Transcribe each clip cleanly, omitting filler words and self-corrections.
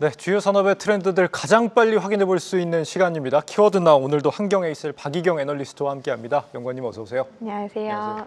네, 주요 산업의 트렌드들 가장 빨리 확인해 볼 수 있는 시간입니다. 키워드 나우 오늘도 한경에 있을 박희경 애널리스트와 함께합니다. 영건님 어서 오세요. 안녕하세요.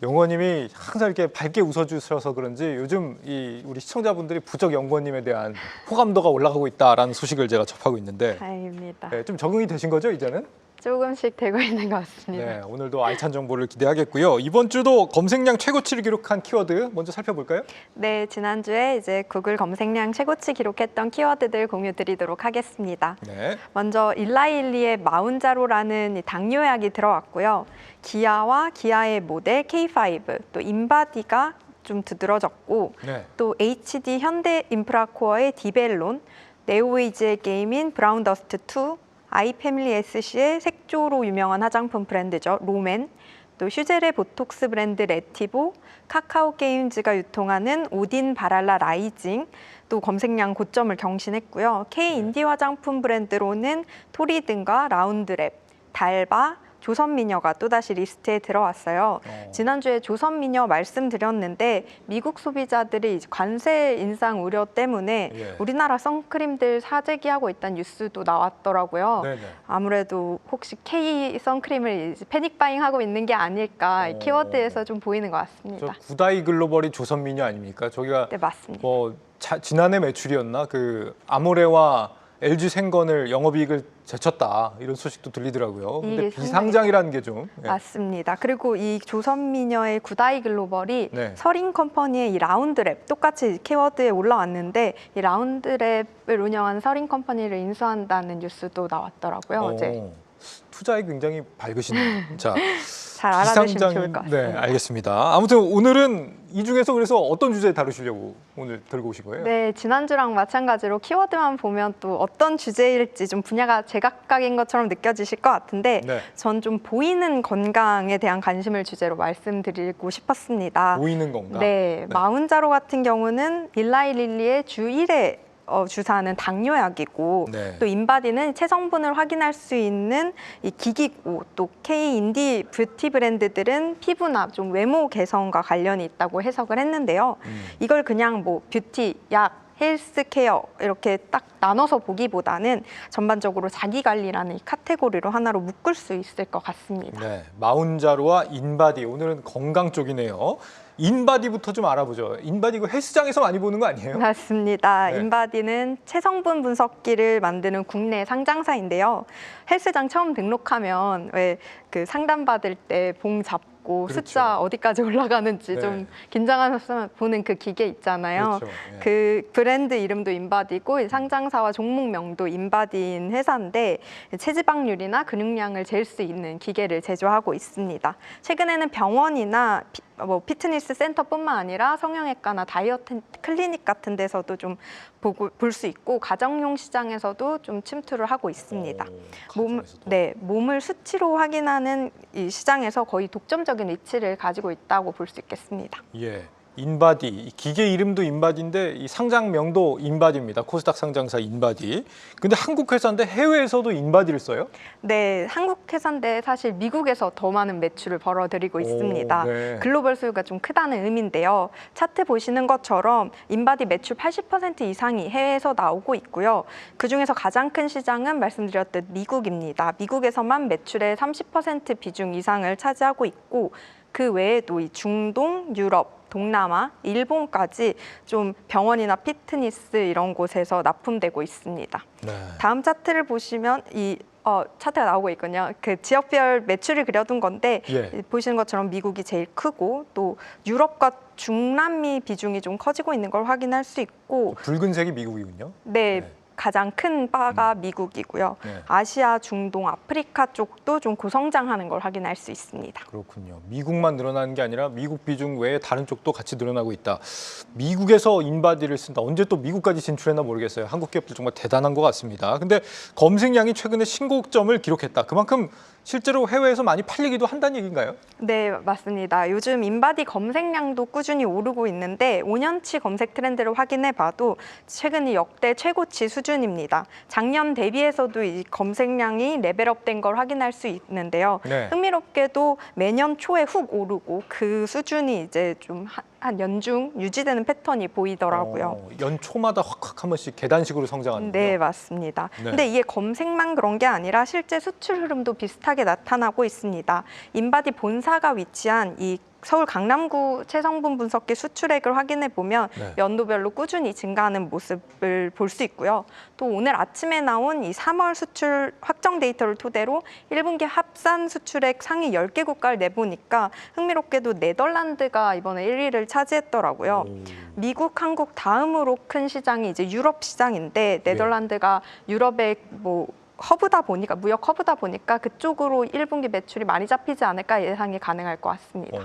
영건님이 항상 이렇게 밝게 웃어주셔서 그런지 요즘 우리 시청자분들이 부쩍 영건님에 대한 호감도가 올라가고 있다라는 소식을 제가 접하고 있는데 다행입니다. 네, 좀 적응이 되신 거죠 이제는? 조금씩 되고 있는 것 같습니다. 네, 오늘도 알찬 정보를 기대하겠고요. 이번 주도 검색량 최고치를 기록한 키워드 먼저 살펴볼까요? 네, 지난주에 이제 구글 검색량 최고치 기록했던 키워드들 공유드리도록 하겠습니다. 네. 먼저 일라일리의 마운자로라는 이 당뇨약이 들어왔고요. 기아와 기아의 모델 K5, 또 인바디가 좀 두드러졌고, 네. 또 HD 현대인프라코어의 디벨론, 네오웨이즈의 게임인 브라운더스트 2, 아이패밀리 SC의 색조로 유명한 화장품 브랜드죠. 롬앤, 또 슈젤의 보톡스 브랜드 레티보, 카카오 게임즈가 유통하는 오딘 바랄라 라이징, 또 검색량 고점을 경신했고요. K 인디 화장품 브랜드로는 토리든과 라운드랩, 달바, 조선미녀가 또다시 리스트에 들어왔어요. 지난주에 조선미녀 말씀드렸는데 미국 소비자들이 관세 인상 우려 때문에 우리나라 선크림들 사재기하고 있다는 뉴스도 나왔더라고요. 네네. 아무래도 혹시 K 선크림을 패닉바잉하고 있는 게 아닐까 이 키워드에서 좀 보이는 것 같습니다. 저 구다이 글로벌이 조선미녀 아닙니까? 저기가 네, 맞습니다. 지난해 매출이었나? 그 아모레와 LG 생건을 영업이익을 제쳤다 이런 소식도 들리더라고요. 근데 비상장이라는 게 좀 맞습니다. 그리고 이 조선미녀의 구다이 글로벌이 네. 서린 컴퍼니의 이 라운드랩 똑같이 키워드에 올라왔는데 이 라운드랩을 운영하는 서린 컴퍼니를 인수한다는 뉴스도 나왔더라고요. 어제. 투자에 굉장히 밝으시네요. 자, 잘 알아두시면 좋을 것 같습니다. 네, 알겠습니다. 아무튼 오늘은 이 중에서 그래서 어떤 주제 다루시려고 오늘 들고 오신 거예요? 네, 지난주랑 마찬가지로 키워드만 보면 또 어떤 주제일지 좀 분야가 제각각인 것처럼 느껴지실 것 같은데 네. 전 좀 보이는 건강에 대한 관심을 주제로 말씀드리고 싶었습니다. 보이는 건강? 네, 마운자로 같은 경우는 일라이릴리의 주 1회 주사하는 당뇨약이고 네. 또 인바디는 체성분을 확인할 수 있는 이 기기고 또 K 인디 뷰티 브랜드들은 피부나 좀 외모 개선과 관련이 있다고 해석을 했는데요. 이걸 그냥 뭐 뷰티, 약, 헬스케어 이렇게 딱 나눠서 보기보다는 전반적으로 자기관리라는 이 카테고리로 하나로 묶을 수 있을 것 같습니다. 네, 마운자로와 인바디 오늘은 건강 쪽이네요. 인바디부터 좀 알아보죠. 인바디 이거 헬스장에서 많이 보는 거 아니에요? 맞습니다. 네. 인바디는 체성분 분석기를 만드는 국내 상장사인데요. 헬스장 처음 등록하면 왜 그 상담 받을 때 봉 잡고 그렇죠. 숫자 어디까지 올라가는지 네. 좀 긴장하면서 보는 그 기계 있잖아요. 그렇죠. 예. 그 브랜드 이름도 인바디고 상장사와 종목명도 인바디인 회사인데 체지방률이나 근육량을 잴 수 있는 기계를 제조하고 있습니다. 최근에는 병원이나 피트니스 센터뿐만 아니라 성형외과나 다이어트 클리닉 같은 데서도 좀 볼 수 있고 가정용 시장에서도 좀 침투를 하고 있습니다. 몸을 수치로 확인하는 이 시장에서 거의 독점적인 위치를 가지고 있다고 볼 수 있겠습니다. 예. 인바디, 이 기계 이름도 인바디인데 이 상장명도 인바디입니다. 코스닥 상장사 인바디. 근데 한국 회사인데 해외에서도 인바디를 써요? 네, 한국 회사인데 사실 미국에서 더 많은 매출을 벌어들이고 있습니다. 네. 글로벌 수요가 좀 크다는 의미인데요. 차트 보시는 것처럼 인바디 매출 80% 이상이 해외에서 나오고 있고요. 그중에서 가장 큰 시장은 말씀드렸듯 미국입니다. 미국에서만 매출의 30% 비중 이상을 차지하고 있고 그 외에도 이 중동, 유럽, 동남아, 일본까지 좀 병원이나 피트니스 이런 곳에서 납품되고 있습니다. 네. 다음 차트를 보시면 차트가 나오고 있군요. 그 지역별 매출을 그려둔 건데 보시는 것처럼 미국이 제일 크고 또 유럽과 중남미 비중이 좀 커지고 있는 걸 확인할 수 있고 붉은색이 미국이군요. 네. 가장 큰 바가 미국이고요. 네. 아시아, 중동, 아프리카 쪽도 좀 고성장하는 걸 확인할 수 있습니다. 그렇군요. 미국만 늘어나는 게 아니라 미국 비중 외에 다른 쪽도 같이 늘어나고 있다. 미국에서 인바디를 쓴다. 언제 또 미국까지 진출했나 모르겠어요. 한국 기업들 정말 대단한 것 같습니다. 근데 검색량이 최근에 신고점을 기록했다. 그만큼 실제로 해외에서 많이 팔리기도 한다는 얘기인가요? 네, 맞습니다. 요즘 인바디 검색량도 꾸준히 오르고 있는데 5년치 검색 트렌드를 확인해 봐도 최근이 역대 최고치 수준입니다. 작년 대비해서도 이 검색량이 레벨업된 걸 확인할 수 있는데요. 네. 흥미롭게도 매년 초에 훅 오르고 그 수준이 이제 좀 연중 유지되는 패턴이 보이더라고요. 연초마다 확확 한 번씩 계단식으로 성장하는군요. 네, 맞습니다. 네. 근데 이게 검색만 그런 게 아니라 실제 수출 흐름도 비슷하게 나타나고 있습니다. 인바디 본사가 위치한 이 서울 강남구 체성분 분석기 수출액을 확인해 보면 네. 연도별로 꾸준히 증가하는 모습을 볼 수 있고요. 또 오늘 아침에 나온 이 3월 수출 확정 데이터를 토대로 1분기 합산 수출액 상위 10개 국가를 내보니까 흥미롭게도 네덜란드가 이번에 1위를 차지했더라고요. 미국, 한국 다음으로 큰 시장이 이제 유럽 시장인데 네덜란드가 유럽의 허브다 보니까 무역 허브다 보니까 그쪽으로 1분기 매출이 많이 잡히지 않을까 예상이 가능할 것 같습니다.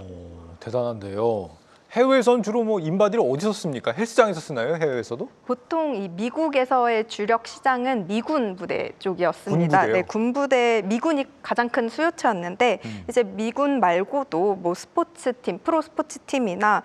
대단한데요. 해외에선 주로 인바디를 어디서 씁니까? 헬스장에서 쓰나요? 해외에서도? 보통 이 미국에서의 주력 시장은 미군 부대 쪽이었습니다. 군부대요? 네, 군부대 미군이 가장 큰 수요처였는데 이제 미군 말고도 스포츠팀, 프로 스포츠팀이나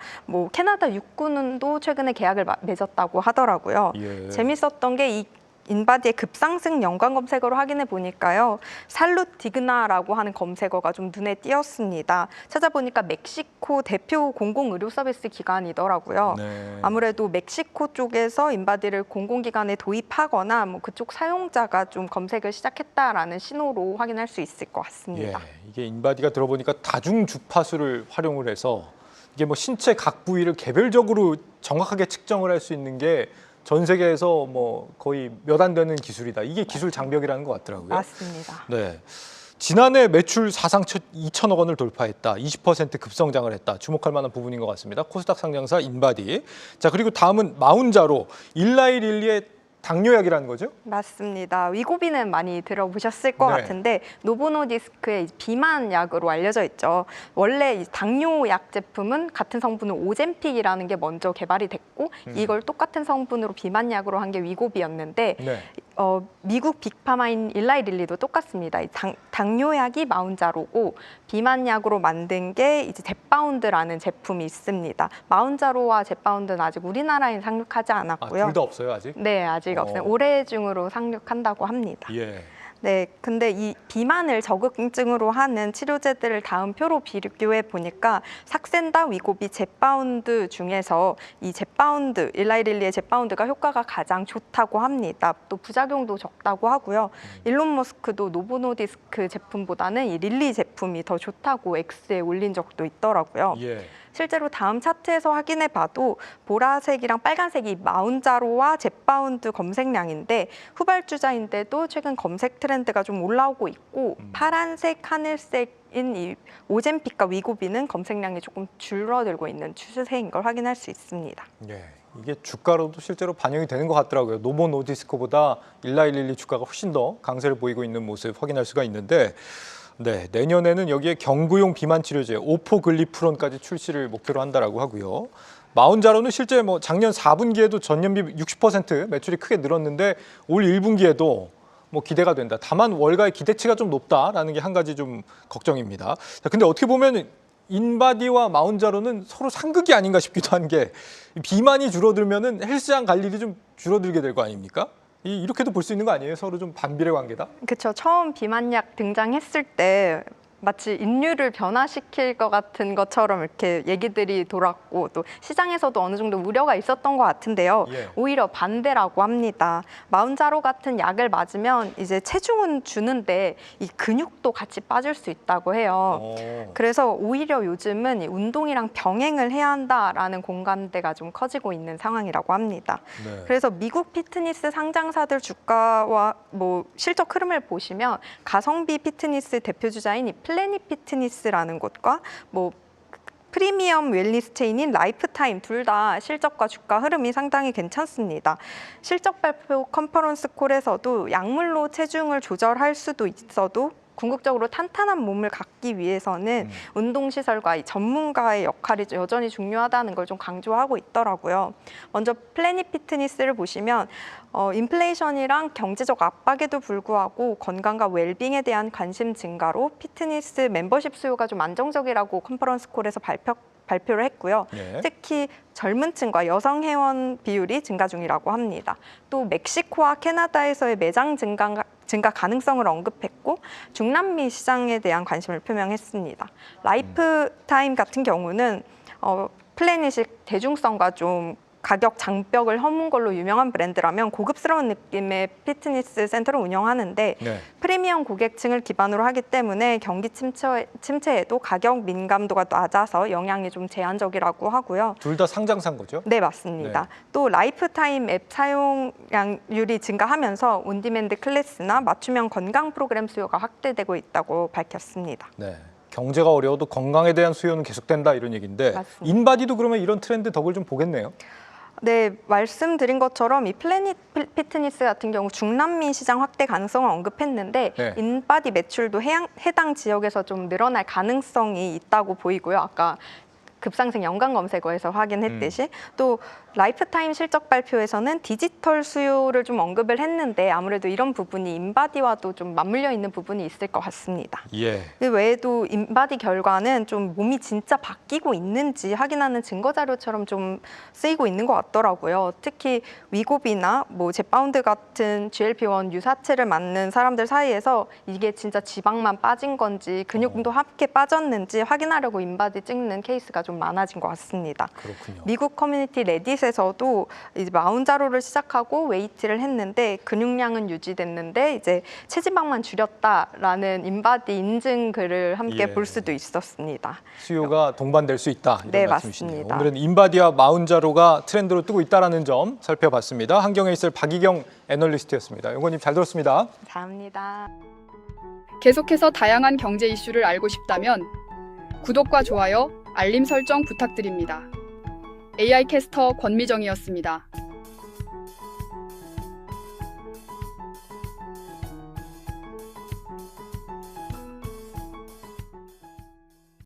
캐나다 육군도 최근에 계약을 맺었다고 하더라고요. 예. 재밌었던 게 이 인바디의 급상승 연관 검색어로 확인해 보니까요. 살루디그나라고 하는 검색어가 좀 눈에 띄었습니다. 찾아보니까 멕시코 대표 공공의료 서비스 기관이더라고요. 네. 아무래도 멕시코 쪽에서 인바디를 공공기관에 도입하거나 그쪽 사용자가 좀 검색을 시작했다라는 신호로 확인할 수 있을 것 같습니다. 예, 이게 인바디가 들어보니까 다중 주파수를 활용을 해서 이게 신체 각 부위를 개별적으로 정확하게 측정을 할 수 있는 게 전 세계에서 거의 몇 안 되는 기술이다. 이게 기술 장벽이라는 것 같더라고요. 맞습니다. 네. 지난해 매출 사상 첫 2천억 원을 돌파했다. 20% 급성장을 했다. 주목할 만한 부분인 것 같습니다. 코스닥 상장사 인바디. 자, 그리고 다음은 마운자로 일라이릴리의 당뇨약이라는 거죠? 맞습니다. 위고비는 많이 들어보셨을 것 네. 같은데 노보노디스크의 비만 약으로 알려져 있죠. 원래 이 당뇨약 제품은 같은 성분을 오젬픽이라는 게 먼저 개발이 됐고 이걸 똑같은 성분으로 비만 약으로 한 게 위고비였는데 네. 미국 빅파마인 일라이릴리도 똑같습니다. 이 당뇨약이 마운자로고 비만약으로 만든 게 이제 젯바운드라는 제품이 있습니다. 마운자로와 젯바운드는 아직 우리나라에 상륙하지 않았고요. 둘 다 없어요, 아직? 네, 아직 없어요. 올해 중으로 상륙한다고 합니다. 예. 네, 근데 이 비만을 적응증으로 하는 치료제들을 다음 표로 비교해 보니까 삭센다, 위고비, 젯바운드 중에서 이 젯바운드, 일라이릴리의 젯바운드가 효과가 가장 좋다고 합니다. 또 부작용도 적다고 하고요. 일론 머스크도 노보노디스크 제품보다는 이 릴리 제품이 더 좋다고 X에 올린 적도 있더라고요. 예. 실제로 다음 차트에서 확인해 봐도 보라색이랑 빨간색이 마운자로와 젯바운드 검색량인데 후발주자인데도 최근 검색 트렌드가 좀 올라오고 있고 파란색, 하늘색인 이 오젬픽과 위고비는 검색량이 조금 줄어들고 있는 추세인 걸 확인할 수 있습니다. 예. 이게 주가로도 실제로 반영이 되는 것 같더라고요. 노보노디스크보다 일라이릴리 주가가 훨씬 더 강세를 보이고 있는 모습 확인할 수가 있는데 네, 내년에는 여기에 경구용 비만 치료제 오포글리프론까지 출시를 목표로 한다라고 하고요. 마운자로는 실제 작년 4분기에도 전년비 60% 매출이 크게 늘었는데 올 1분기에도 기대가 된다. 다만 월가의 기대치가 좀 높다라는 게 한 가지 좀 걱정입니다. 자, 근데 어떻게 보면 인바디와 마운자로는 서로 상극이 아닌가 싶기도 한 게 비만이 줄어들면은 헬스장 갈 일이 좀 줄어들게 될 거 아닙니까? 이렇게도 볼 수 있는 거 아니에요? 서로 좀 반비례 관계다? 그렇죠. 처음 비만약 등장했을 때 마치 인류를 변화시킬 것 같은 것처럼 이렇게 얘기들이 돌았고 또 시장에서도 어느 정도 우려가 있었던 것 같은데요. 예. 오히려 반대라고 합니다. 마운자로 같은 약을 맞으면 이제 체중은 주는데 이 근육도 같이 빠질 수 있다고 해요. 그래서 오히려 요즘은 이 운동이랑 병행을 해야 한다라는 공감대가 좀 커지고 있는 상황이라고 합니다. 네. 그래서 미국 피트니스 상장사들 주가와 실적 흐름을 보시면 가성비 피트니스 대표주자인 이 플래닛 피트니스라는 곳과 프리미엄 웰니스 체인인 라이프타임 둘 다 실적과 주가 흐름이 상당히 괜찮습니다. 실적 발표 컨퍼런스 콜에서도 약물로 체중을 조절할 수도 있어도 궁극적으로 탄탄한 몸을 갖기 위해서는 운동시설과 이 전문가의 역할이 여전히 중요하다는 걸 좀 강조하고 있더라고요. 먼저 플래닛 피트니스를 보시면 인플레이션이랑 경제적 압박에도 불구하고 건강과 웰빙에 대한 관심 증가로 피트니스 멤버십 수요가 좀 안정적이라고 컨퍼런스 콜에서 발표를 했고요. 예. 특히 젊은 층과 여성 회원 비율이 증가 중이라고 합니다. 또 멕시코와 캐나다에서의 매장 증가 가능성을 언급했고 중남미 시장에 대한 관심을 표명했습니다. 라이프타임 같은 경우는 플래닛이 대중성과 좀 가격 장벽을 허문 걸로 유명한 브랜드라면 고급스러운 느낌의 피트니스 센터를 운영하는데 네. 프리미엄 고객층을 기반으로 하기 때문에 경기 침체에도 가격 민감도가 낮아서 영향이 좀 제한적이라고 하고요. 둘 다 상장사인 거죠? 네, 맞습니다. 네. 또 라이프타임 앱 사용량률이 증가하면서 온디맨드 클래스나 맞춤형 건강 프로그램 수요가 확대되고 있다고 밝혔습니다. 네. 경제가 어려워도 건강에 대한 수요는 계속된다 이런 얘기인데 맞습니다. 인바디도 그러면 이런 트렌드 덕을 좀 보겠네요. 네, 말씀드린 것처럼 이 플래닛 피트니스 같은 경우 중남미 시장 확대 가능성을 언급했는데 네. 인바디 매출도 해당 지역에서 좀 늘어날 가능성이 있다고 보이고요. 아까 급상승 연관 검색어에서 확인했듯이 또 라이프타임 실적 발표에서는 디지털 수요를 좀 언급을 했는데 아무래도 이런 부분이 인바디와도 좀 맞물려 있는 부분이 있을 것 같습니다. 예. 그 외에도 인바디 결과는 좀 몸이 진짜 바뀌고 있는지 확인하는 증거 자료처럼 좀 쓰이고 있는 것 같더라고요. 특히 위고비나 뭐 제파운드 같은 GLP-1 유사체를 맞는 사람들 사이에서 이게 진짜 지방만 빠진 건지 근육도 함께 빠졌는지 확인하려고 인바디 찍는 케이스가 좀 많아진 것 같습니다. 그렇군요. 미국 커뮤니티 레딧에서도 이제 마운자로를 시작하고 웨이트를 했는데 근육량은 유지됐는데 이제 체지방만 줄였다라는 인바디 인증 글을 함께 예. 볼 수도 있었습니다. 수요가 동반될 수 있다 이런 네, 말씀이시네요. 맞습니다. 오늘은 인바디와 마운자로가 트렌드로 뜨고 있다는 점 살펴봤습니다. 한경에 있을 박희경 애널리스트였습니다. 연구원님 잘 들었습니다. 감사합니다. 계속해서 다양한 경제 이슈를 알고 싶다면 구독과 좋아요, 알림 설정 부탁드립니다. AI 캐스터 권미정이었습니다.